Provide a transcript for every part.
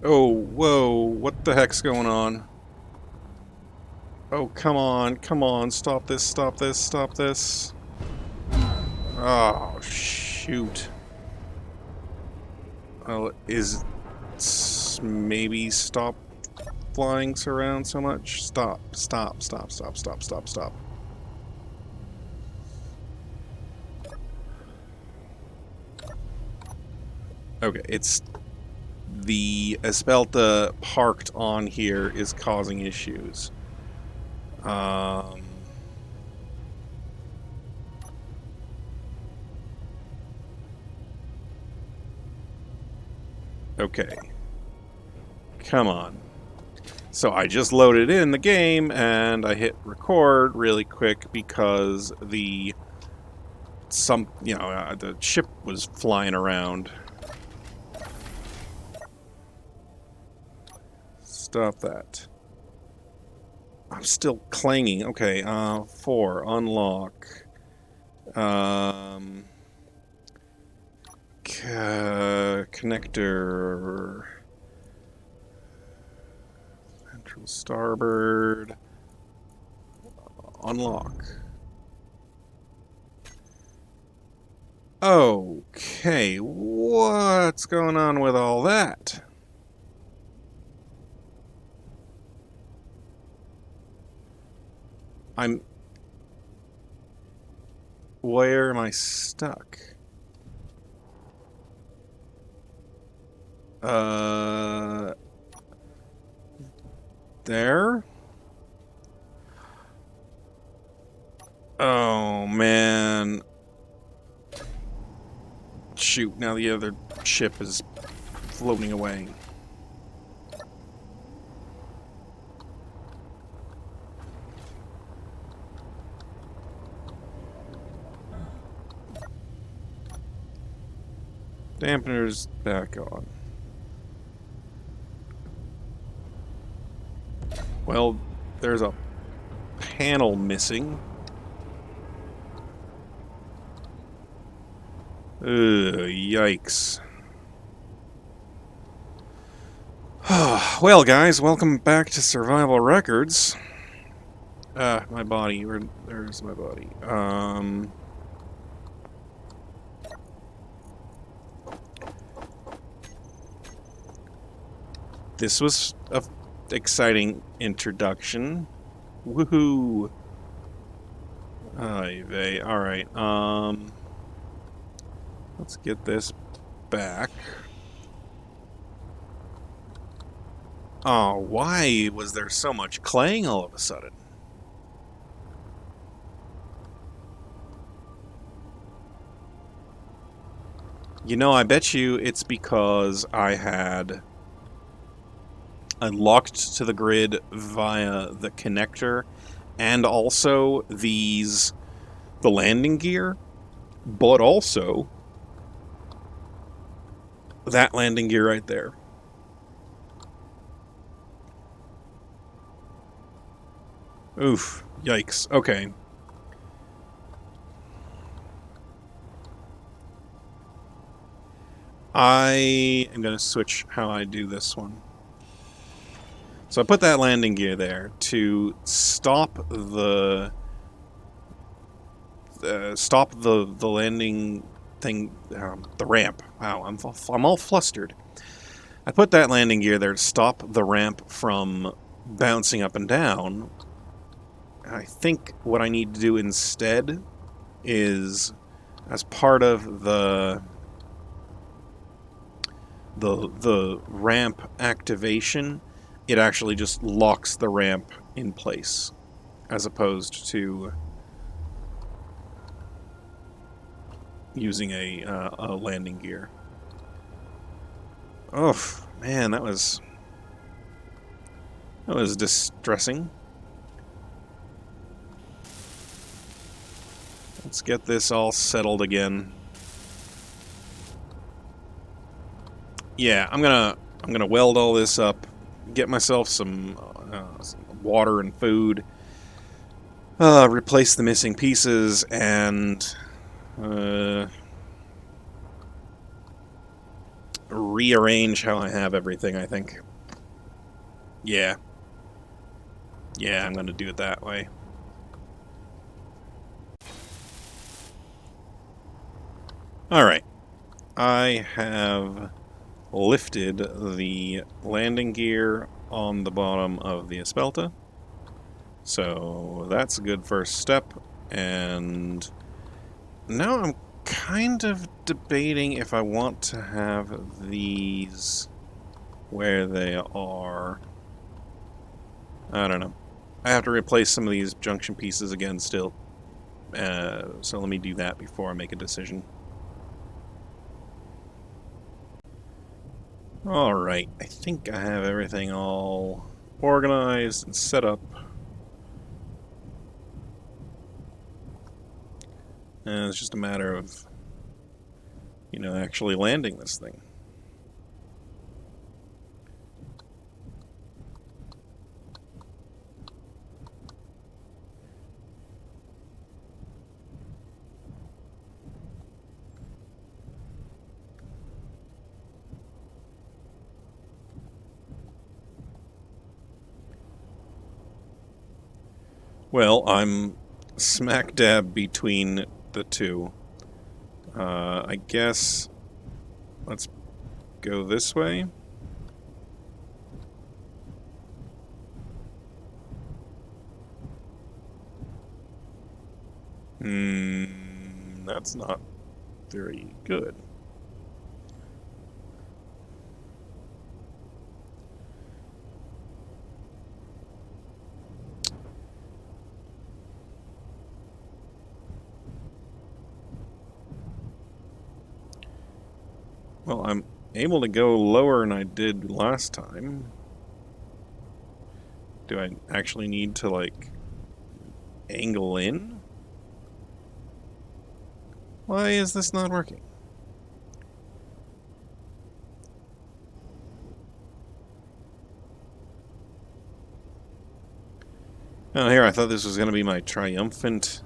Oh, whoa, what the heck's going on? Oh, come on, stop this, stop this, stop this. Oh, shoot. Well, maybe stop flying around so much? Stop, stop, stop, stop, stop, stop, stop. Okay, it's the Espelta parked on here is causing issues. Um, okay. Come on. So I just loaded in the game and I hit record really quick because the the ship was flying around. Stop that. I'm still clanging. Okay, 4, unlock. Um, connector. Central starboard. Unlock. Okay, what's going on with all that? Where am I stuck? Uh... There? Oh, man. Shoot, now the other ship is floating away. Dampener's back on. Well, there's a panel missing. Ugh, yikes. Well, guys, welcome back to Survival Records. My body. There's my body. This was a exciting introduction. Woohoo! Ay vey. Alright, let's get this back. Oh, why was there so much clang all of a sudden? You know, I bet you it's because I locked to the grid via the connector and also the landing gear, but also that landing gear right there. Oof, yikes. Okay. I am going to switch how I do this one. So I put that landing gear there to stop the landing thing, the ramp. Wow, I'm all flustered. I put that landing gear there to stop the ramp from bouncing up and down. I think what I need to do instead is, as part of the ramp activation, it actually just locks the ramp in place, as opposed to using a landing gear. Oh man, that was distressing. Let's get this all settled again. Yeah, I'm gonna weld all this up, get myself some water and food, replace the missing pieces, and rearrange how I have everything, I think. Yeah. Yeah, I'm going to do it that way. Alright. I have lifted the landing gear on the bottom of the Espelta. So that's a good first step. And now I'm kind of debating if I want to have these where they are. I don't know. I have to replace some of these junction pieces again still. So let me do that before I make a decision. Alright, I think I have everything all organized and set up. And it's just a matter of, actually landing this thing. Well, I'm smack dab between the two. I guess let's go this way. That's not very good. Well, I'm able to go lower than I did last time. Do I actually need to, like, angle in? Why is this not working? Oh, here, I thought this was going to be my triumphant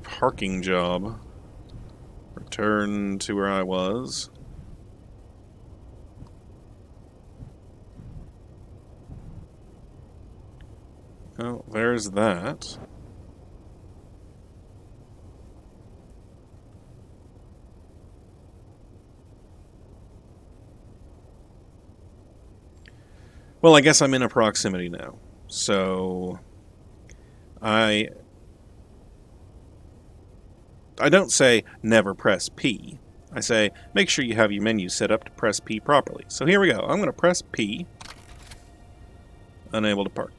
parking job. Return to where I was. Oh, there's that. Well, I guess I'm in a proximity now. So I don't say never press P. I say make sure you have your menu set up to press P properly. So here we go. I'm going to press P. Unable to park.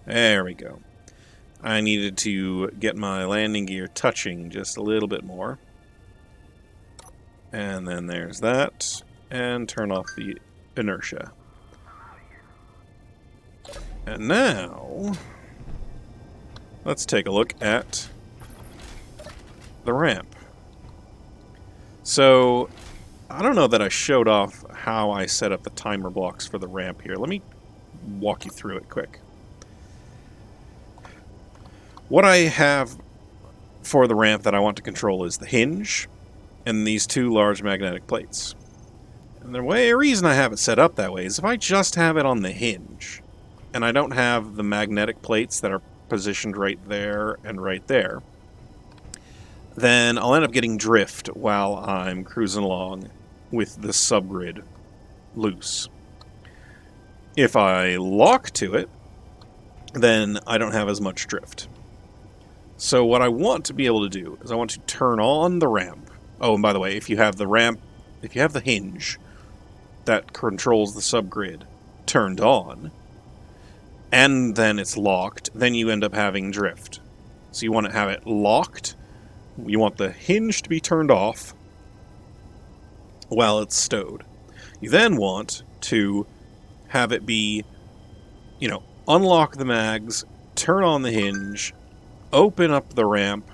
There we go. I needed to get my landing gear touching just a little bit more. And then there's that. And turn off the inertia. And now, let's take a look at the ramp. So, I don't know that I showed off how I set up the timer blocks for the ramp here. Let me walk you through it quick. What I have for the ramp that I want to control is the hinge and these two large magnetic plates. And the reason I have it set up that way is if I just have it on the hinge, and I don't have the magnetic plates that are positioned right there and right there, then I'll end up getting drift while I'm cruising along with the subgrid loose. If I lock to it, then I don't have as much drift. So what I want to be able to do is I want to turn on the ramp. Oh, and by the way, if you have the hinge that controls the subgrid turned on, and then it's locked, then you end up having drift. So you want to have it locked, you want the hinge to be turned off while it's stowed. You then want to have it be, unlock the mags, turn on the hinge, open up the ramp,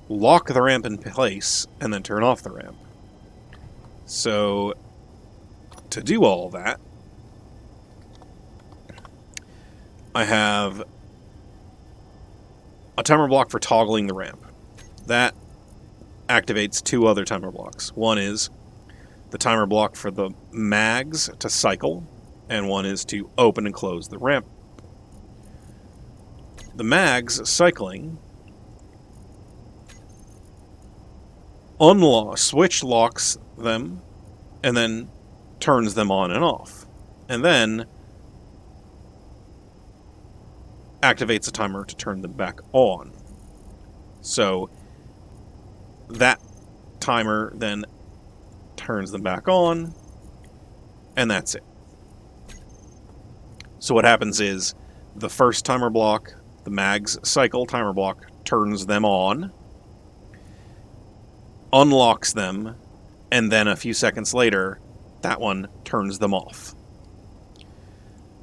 lock the ramp in place, and then turn off the ramp. So, to do all that, I have a timer block for toggling the ramp. That activates two other timer blocks. One is the timer block for the mags to cycle, and one is to open and close the ramp. The mags cycling switch locks them and then turns them on and off, and then activates a timer to turn them back on. So that timer then turns them back on, and that's it. So what happens is the first timer block, the mags cycle timer block, turns them on, unlocks them, and then a few seconds later, that one turns them off.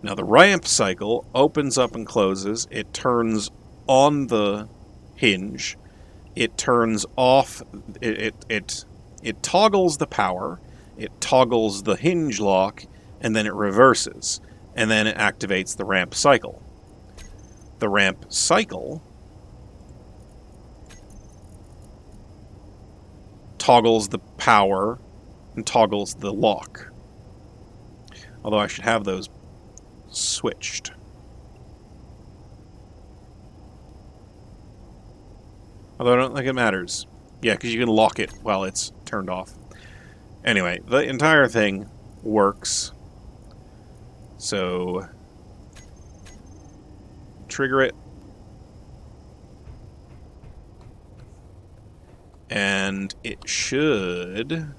Now the ramp cycle opens up and closes. It turns on the hinge. It turns off. It toggles the power. It toggles the hinge lock, and then it reverses, and then it activates the ramp cycle. The ramp cycle toggles the power and toggles the lock. Although I should have those switched. Although I don't think it matters. Yeah, because you can lock it while it's turned off. Anyway, the entire thing works. So trigger it. And it should...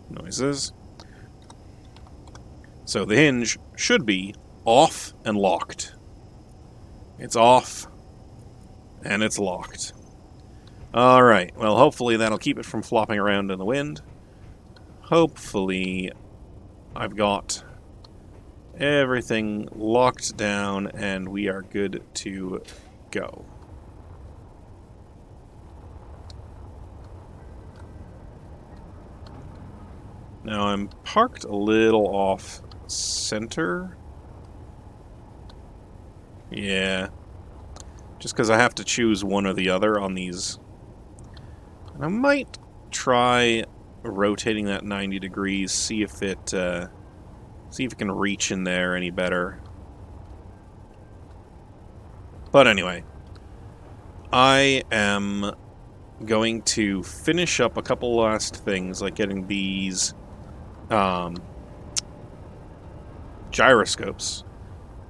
noises. So the hinge should be off and locked. It's off and it's locked. Alright, well hopefully that'll keep it from flopping around in the wind. Hopefully I've got everything locked down and we are good to go. Now I'm parked a little off center. Yeah. Just because I have to choose one or the other on these. And I might try rotating that 90 degrees, see if it can reach in there any better. But anyway, I am going to finish up a couple last things, like getting these gyroscopes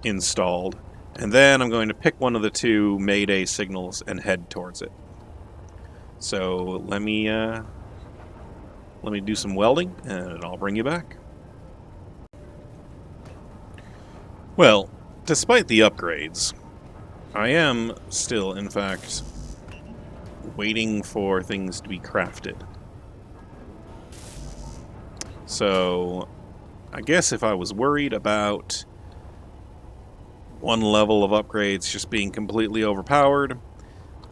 installed, and then I'm going to pick one of the two Mayday signals and head towards it. So let me do some welding, and I'll bring you back. Well, despite the upgrades, I am still, in fact, waiting for things to be crafted. So, I guess if I was worried about one level of upgrades just being completely overpowered,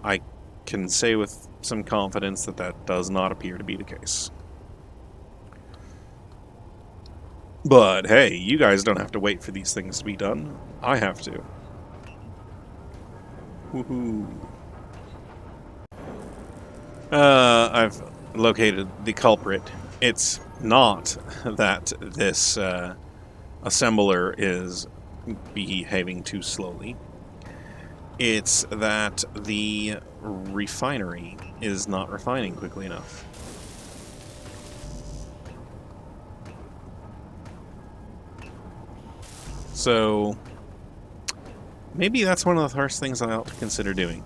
I can say with some confidence that that does not appear to be the case. But hey, you guys don't have to wait for these things to be done. I have to. Woohoo. I've located the culprit. It's not that this assembler is behaving too slowly. It's that the refinery is not refining quickly enough. So, maybe that's one of the first things I ought to consider doing.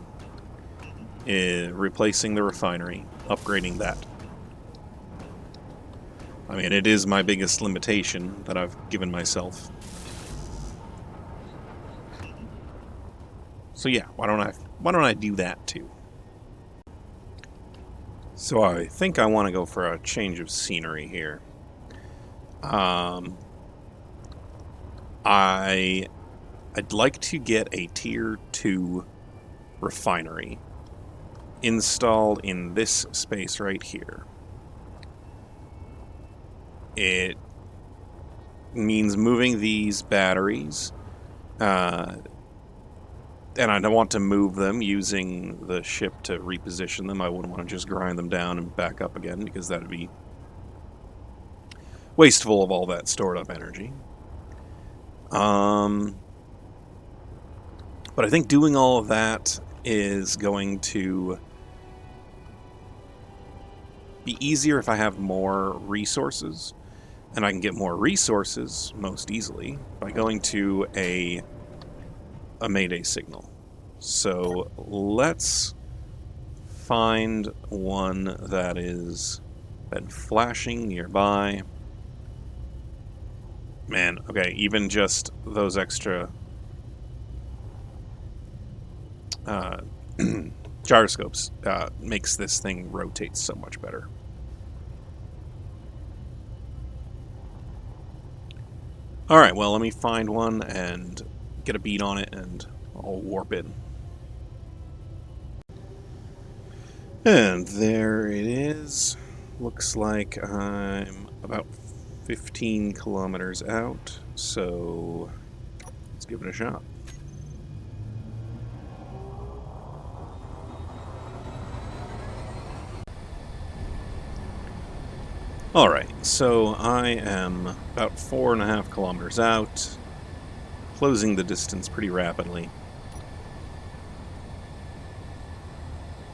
Replacing the refinery, upgrading that. I mean, it is my biggest limitation that I've given myself. So yeah, why don't I do that too? So I think I want to go for a change of scenery here. I'd like to get a Tier 2 refinery installed in this space right here. It means moving these batteries, and I don't want to move them using the ship to reposition them. I wouldn't want to just grind them down and back up again, because that would be wasteful of all that stored up energy. But I think doing all of that is going to be easier if I have more resources. And I can get more resources most easily by going to a Mayday signal. So let's find one that is been flashing nearby. Man, okay, even just those extra gyroscopes makes this thing rotate so much better. Alright, well, let me find one and get a beat on it, and I'll warp in. And there it is. Looks like I'm about 15 kilometers out, so let's give it a shot. Alright, so I am about 4.5 kilometers out, closing the distance pretty rapidly.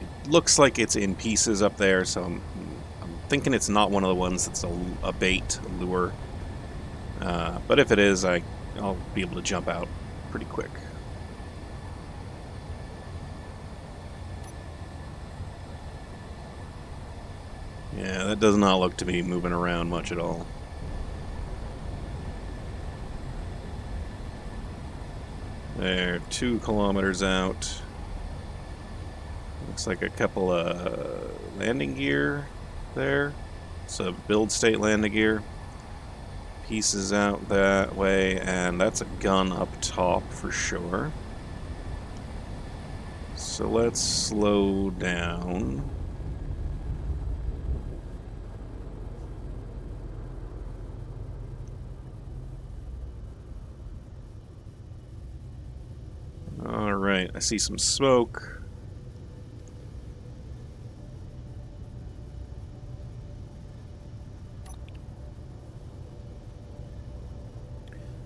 It looks like it's in pieces up there, so I'm thinking it's not one of the ones that's a bait, a lure. But if it is, I'll be able to jump out pretty quick. Yeah, that does not look to be moving around much at all. They're 2 kilometers out. Looks like a couple of landing gear there. It's a build state landing gear. Pieces out that way, and that's a gun up top for sure. So let's slow down. Alright, I see some smoke.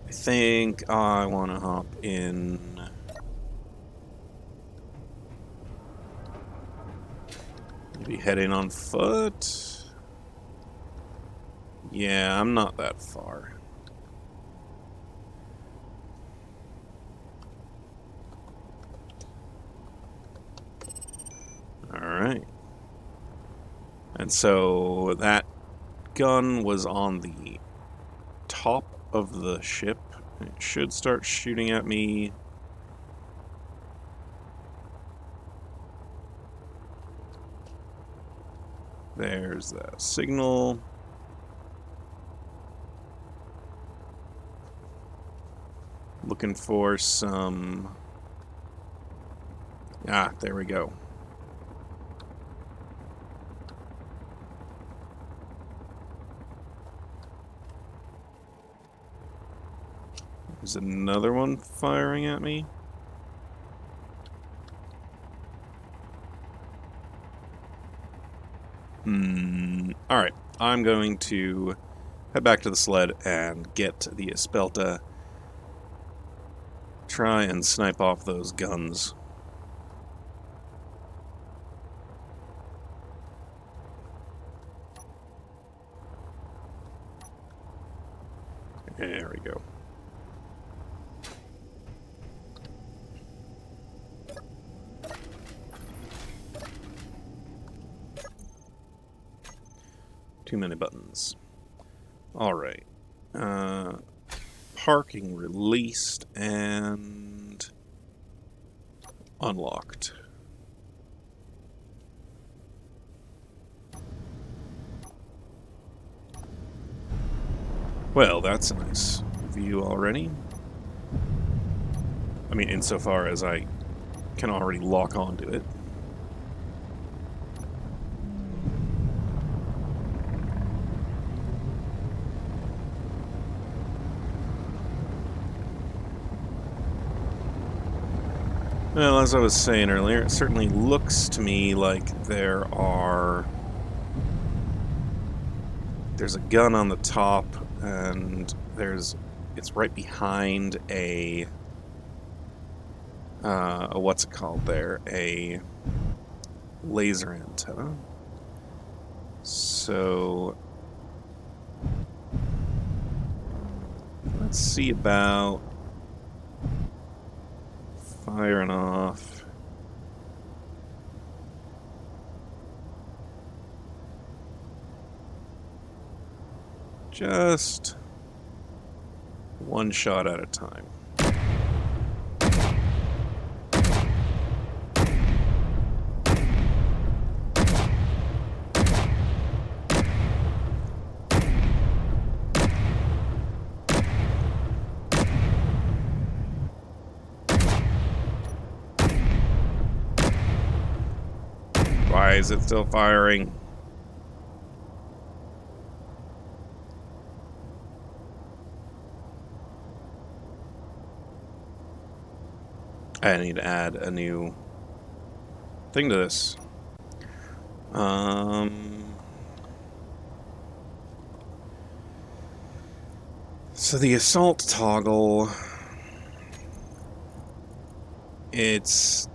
I think I want to hop in. Maybe head in on foot. Yeah, I'm not that far. Alright. And so that gun was on the top of the ship. It should start shooting at me. There's the signal. Looking for some... Ah, there we go. There's another one firing at me. Alright, I'm going to head back to the sled and get the Espelta. Try and snipe off those guns. There we go. Too many buttons. Alright. Parking released and unlocked. Well, that's a nice view already. I mean, insofar as I can already lock onto it. Well, as I was saying earlier, it certainly looks to me like there's a gun on the top, and it's right behind a what's it called there? A laser antenna. So let's see about firing off. Just one shot at a time. Why is it still firing? I need to add a new thing to this. So the assault toggle, it's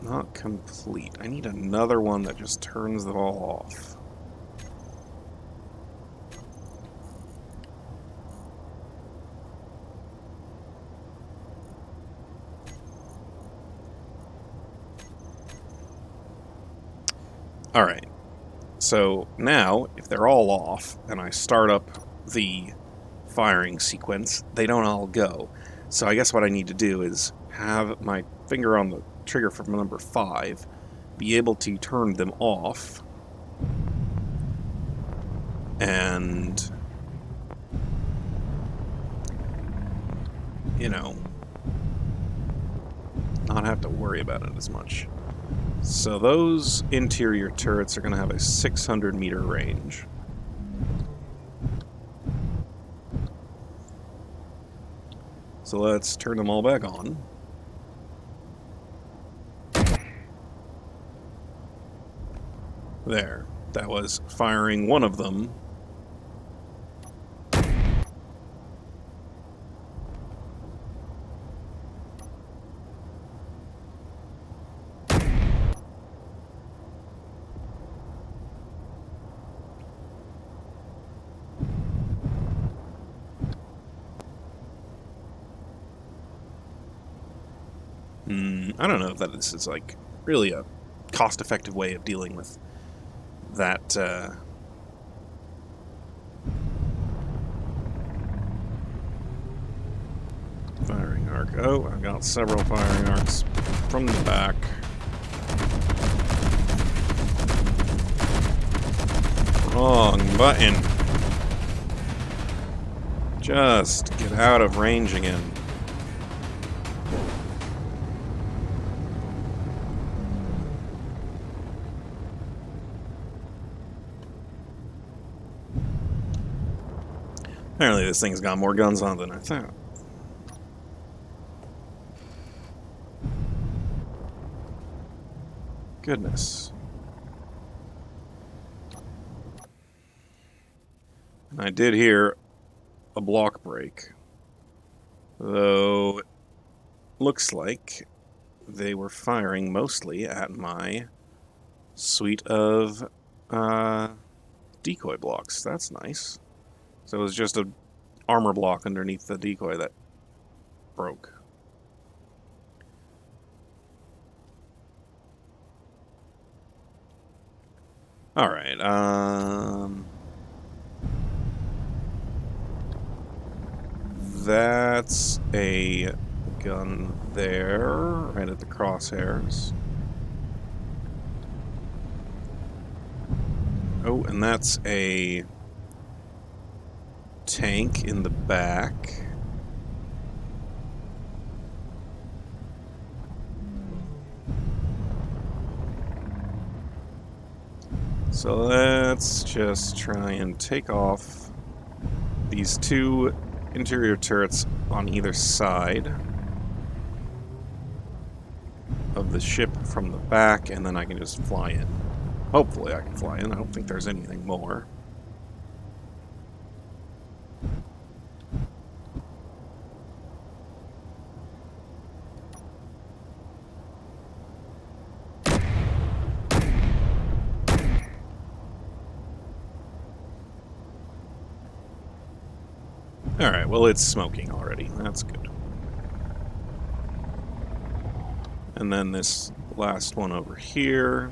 not complete. I need another one that just turns it all off. Alright, so now, if they're all off, and I start up the firing sequence, they don't all go. So I guess what I need to do is have my finger on the trigger for number 5, be able to turn them off, and, you know, not have to worry about it as much. So those interior turrets are going to have a 600-meter range. So let's turn them all back on. There. That was firing one of them. I don't know if this is like really a cost-effective way of dealing with that firing arc. Oh, I've got several firing arcs from the back. Wrong button. Just get out of range again. Apparently this thing's got more guns on it than I thought. Goodness. And I did hear a block break. Though it looks like they were firing mostly at my suite of decoy blocks. That's nice. So it was just an armor block underneath the decoy that broke. Alright, that's a gun there, right at the crosshairs. Oh, and that's a tank in the back. So let's just try and take off these two interior turrets on either side of the ship from the back, and then I can just fly in. Hopefully I can fly in. I don't think there's anything more. Alright, well, it's smoking already. That's good. And then this last one over here.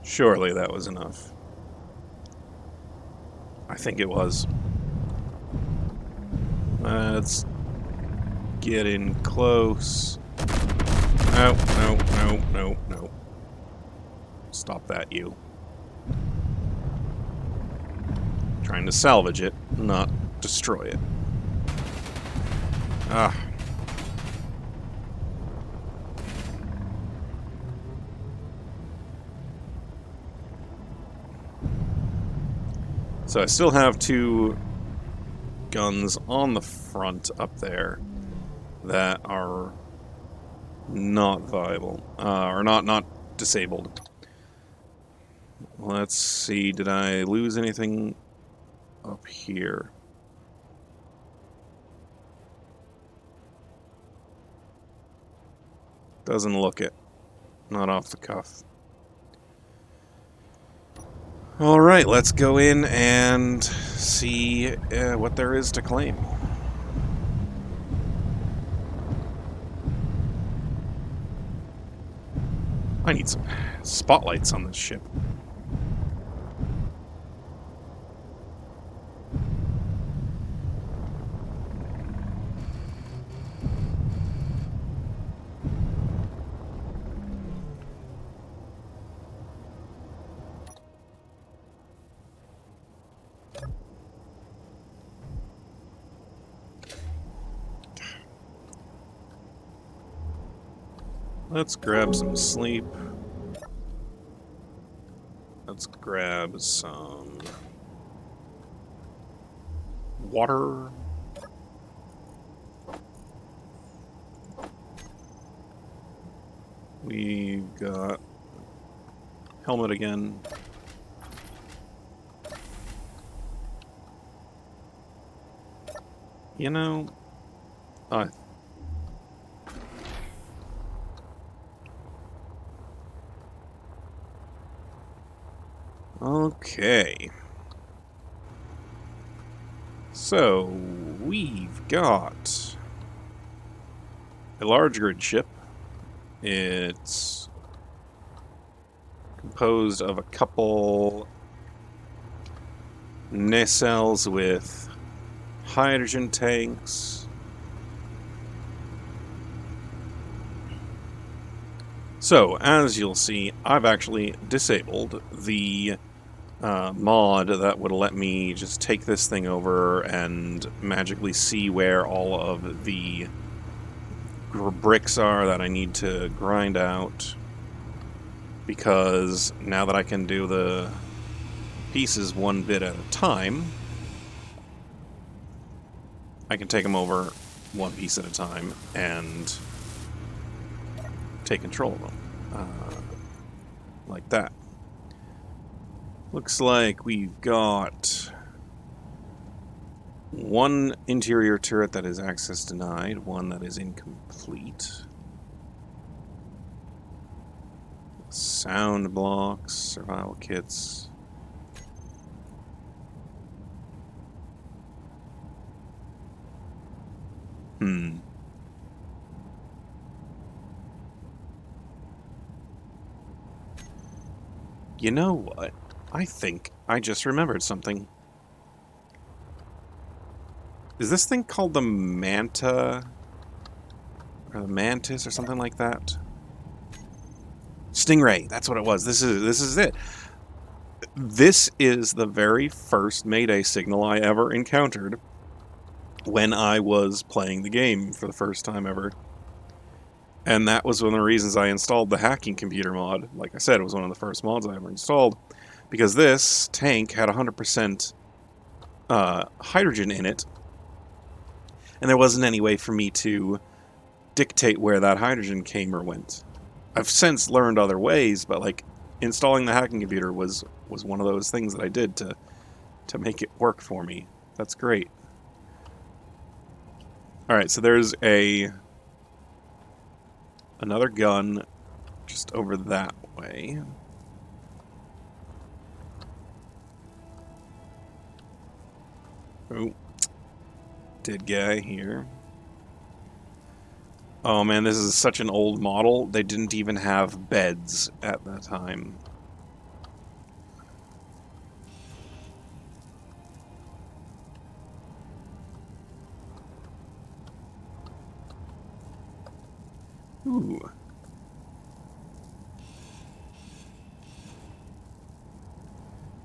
Surely that was enough. I think it was. Let's get in close. No, no, no, no, no. Stop that, you. Trying to salvage it, not destroy it. Ah. So I still have 2 guns on the front up there that are not viable, or not disabled. Let's see, did I lose anything up here? Doesn't look it. Not off the cuff. Alright, let's go in and see what there is to claim. I need some spotlights on this ship. Let's grab some sleep. Let's grab some water. We've got helmet again. You know, okay. So, we've got a large grid ship. It's composed of a couple nacelles with hydrogen tanks. So, as you'll see, I've actually disabled the mod that would let me just take this thing over and magically see where all of the bricks are that I need to grind out, because now that I can do the pieces one bit at a time, I can take them over one piece at a time and take control of them, like that. Looks like we've got one interior turret that is access denied, one that is incomplete. Sound blocks, survival kits. You know what? I think I just remembered something. Is this thing called the Manta? Or the Mantis or something like that? Stingray, that's what it was. This is it. This is the very first Mayday signal I ever encountered when I was playing the game for the first time ever. And that was one of the reasons I installed the hacking computer mod. Like I said, it was one of the first mods I ever installed. Because this tank had 100% hydrogen in it. And there wasn't any way for me to dictate where that hydrogen came or went. I've since learned other ways, but like installing the hacking computer was one of those things that I did to make it work for me. That's great. Alright, so there's another gun just over that way. Oh, dead guy here. Oh man, this is such an old model. They didn't even have beds at that time. Ooh.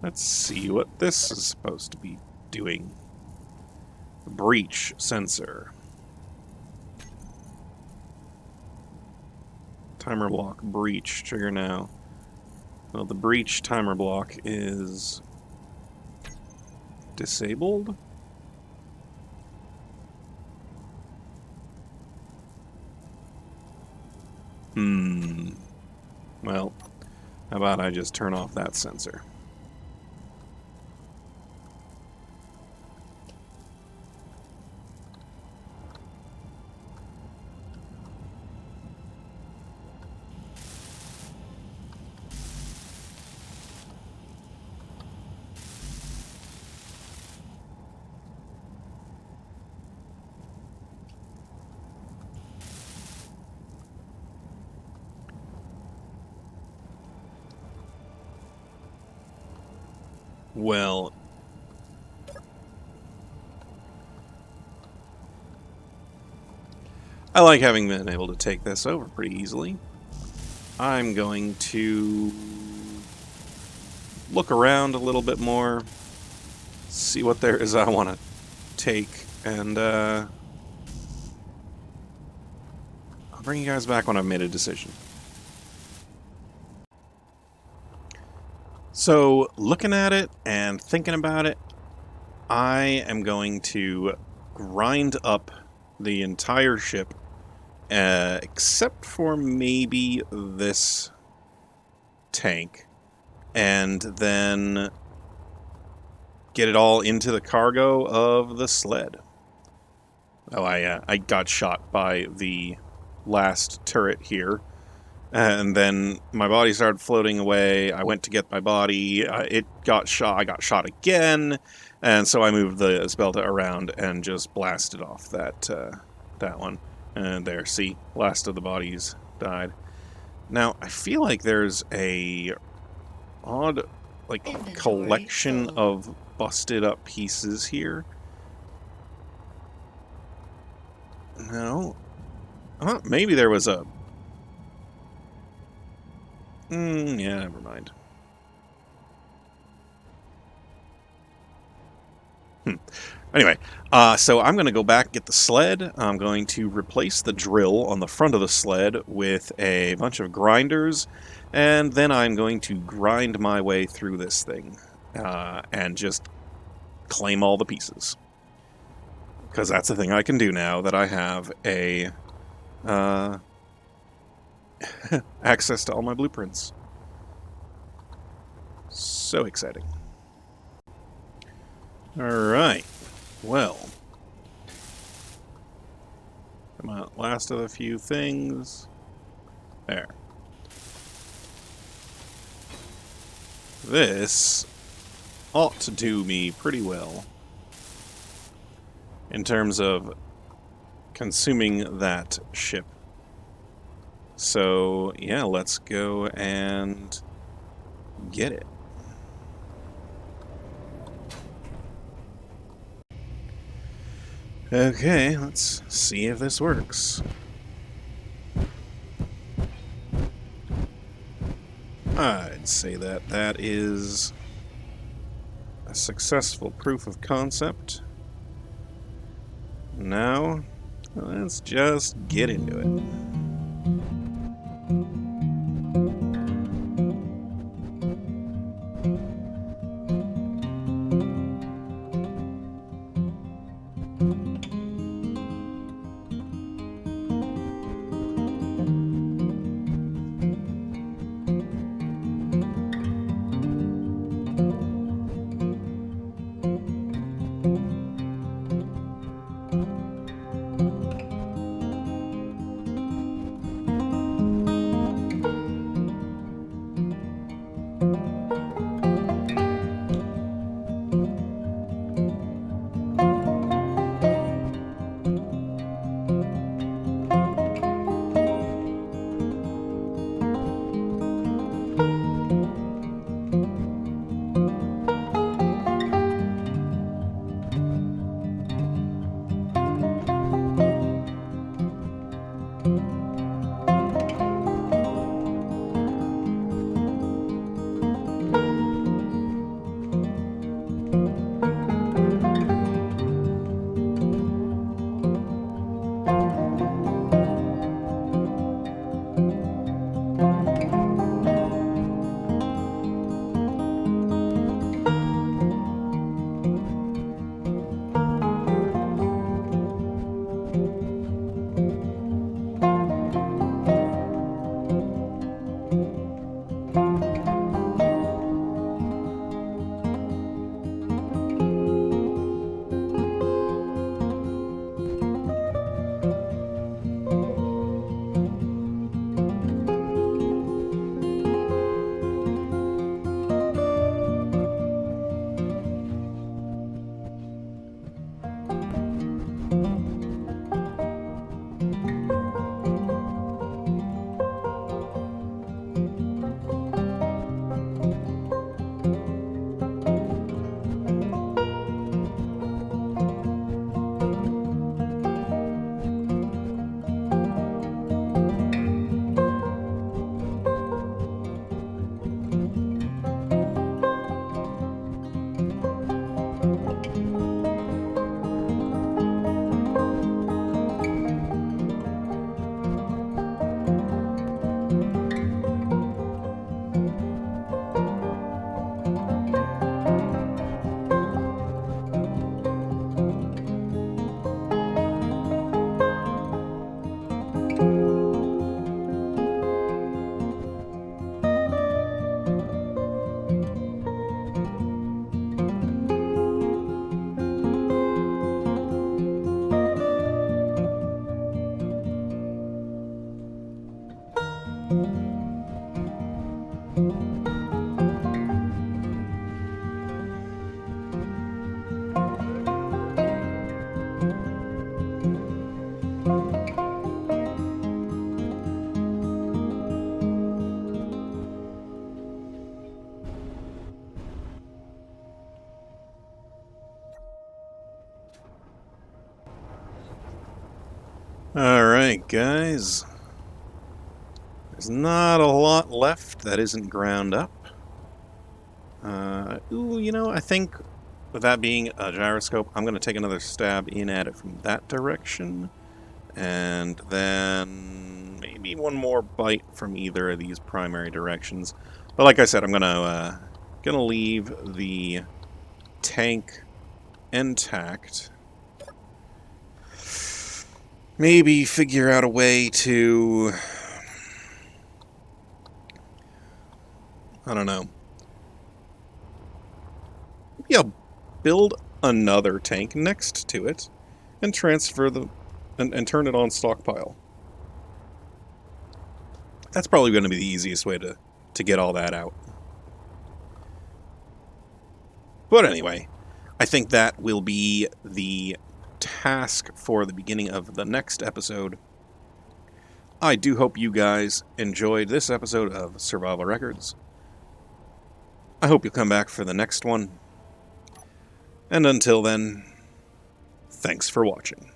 Let's see what this is supposed to be doing. Breach sensor. Timer block breach. Trigger now. Well, the breach timer block is disabled. Well, how about I just turn off that sensor? Well, I like having been able to take this over pretty easily. I'm going to look around a little bit more, see what there is I want to take, and I'll bring you guys back when I've made a decision. So, looking at it and thinking about it, I am going to grind up the entire ship, except for maybe this tank, and then get it all into the cargo of the sled. Oh, I got shot by the last turret here. And then my body started floating away. I went to get my body. It got shot. I got shot again. And so I moved the Spelta around and just blasted off that one. And there, see, last of the bodies died. Now, I feel like there's a odd, like, collection of busted up pieces here. No. Maybe there was a... yeah, never mind. Anyway, so I'm going to go back, get the sled. I'm going to replace the drill on the front of the sled with a bunch of grinders, and then I'm going to grind my way through this thing and just claim all the pieces. Because that's the thing I can do now that I have a access to all my blueprints. So exciting. Alright. Well. Come on, last of a few things. There. This ought to do me pretty well in terms of consuming that ship. So, yeah, let's go and get it. Okay, let's see if this works. I'd say that is a successful proof of concept. Now, let's just get into it. Alright, guys. There's not a lot left that isn't ground up. I think with that being a gyroscope, I'm going to take another stab in at it from that direction. And then maybe one more bite from either of these primary directions. But like I said, I'm gonna leave the tank intact. Maybe figure out a way to, I don't know. Yeah, build another tank next to it and transfer the and turn it on stockpile. That's probably going to be the easiest way to get all that out. But anyway, I think that will be the task for the beginning of the next episode. I do hope you guys enjoyed this episode of Survival Records. I hope you'll come back for the next one. And until then, thanks for watching.